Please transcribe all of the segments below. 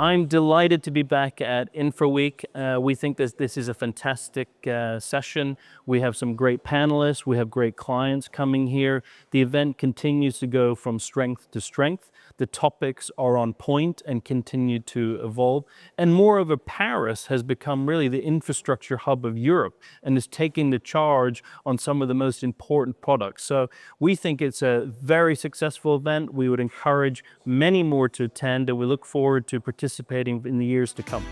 I'm delighted to be back at Infraweek. We think this is a fantastic session. We have some great panelists. We have great clients coming here. The event continues to go from strength to strength. The topics are on point and continue to evolve. And moreover, Paris has become really the infrastructure hub of Europe and is taking the charge on some of the most important products. So we think it's a very successful event. We would encourage many more to attend, and we look forward to participating in the years to come.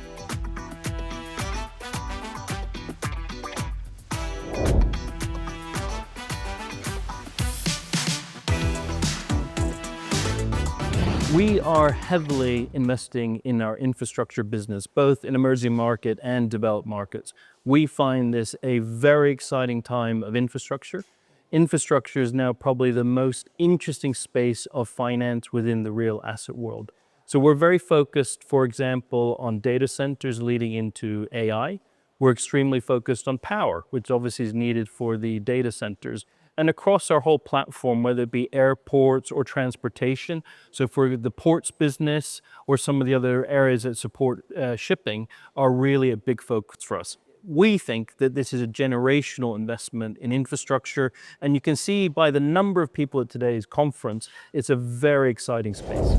We are heavily investing in our infrastructure business, both in emerging market and developed markets. We find this a very exciting time of infrastructure. Infrastructure is now probably the most interesting space of finance within the real asset world. So we're very focused, for example, on data centers leading into AI. We're extremely focused on power, which obviously is needed for the data centers. And across our whole platform, whether it be airports or transportation, so for the ports business or some of the other areas that support shipping, are really a big focus for us. We think that this is a generational investment in infrastructure, and you can see by the number of people at today's conference, it's a very exciting space.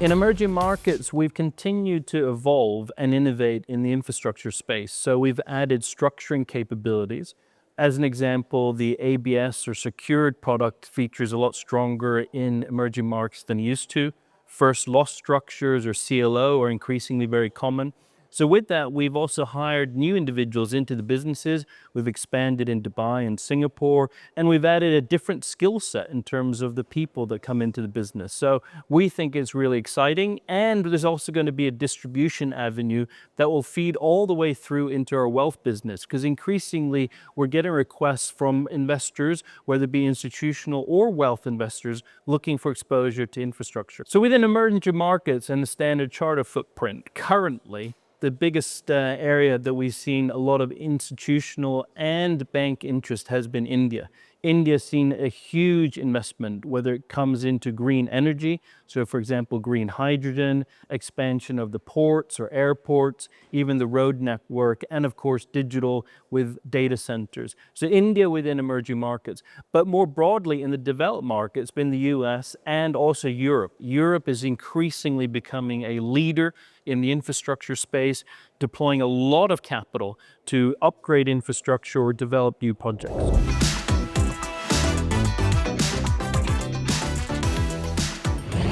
In emerging markets, we've continued to evolve and innovate in the infrastructure space. So we've added structuring capabilities. As an example, the ABS or secured product features a lot stronger in emerging markets than it used to. First loss structures or CLO are increasingly very common. So with that, we've also hired new individuals into the businesses. We've expanded in Dubai and Singapore, and we've added a different skill set in terms of the people that come into the business. So we think it's really exciting, and there's also going to be a distribution avenue that will feed all the way through into our wealth business, because increasingly we're getting requests from investors, whether it be institutional or wealth investors, looking for exposure to infrastructure. So within emerging markets and the Standard Chartered footprint, currently, the biggest area that we've seen a lot of institutional and bank interest has been India. India's seen a huge investment, whether it comes into green energy, so for example, green hydrogen, expansion of the ports or airports, even the road network, and of course, digital with data centers. So India within emerging markets, but more broadly in the developed markets, been the US and also Europe. Europe is increasingly becoming a leader in the infrastructure space, deploying a lot of capital to upgrade infrastructure or develop new projects.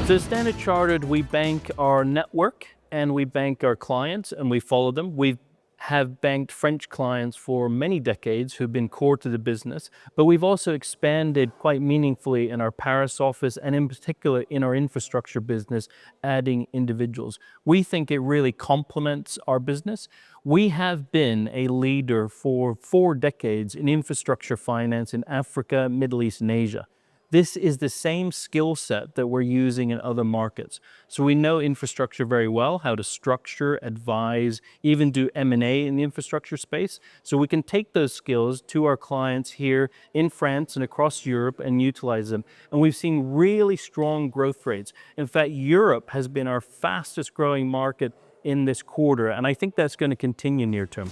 So Standard Chartered, we bank our network and we bank our clients and we follow them. We have banked French clients for many decades who've been core to the business, but we've also expanded quite meaningfully in our Paris office and in particular in our infrastructure business, adding individuals. We think it really complements our business. We have been a leader for 4 decades in infrastructure finance in Africa, Middle East, and Asia. This is the same skill set that we're using in other markets. So we know infrastructure very well, how to structure, advise, even do M&A in the infrastructure space. So we can take those skills to our clients here in France and across Europe and utilize them. And we've seen really strong growth rates. In fact, Europe has been our fastest growing market in this quarter, and I think that's going to continue near term.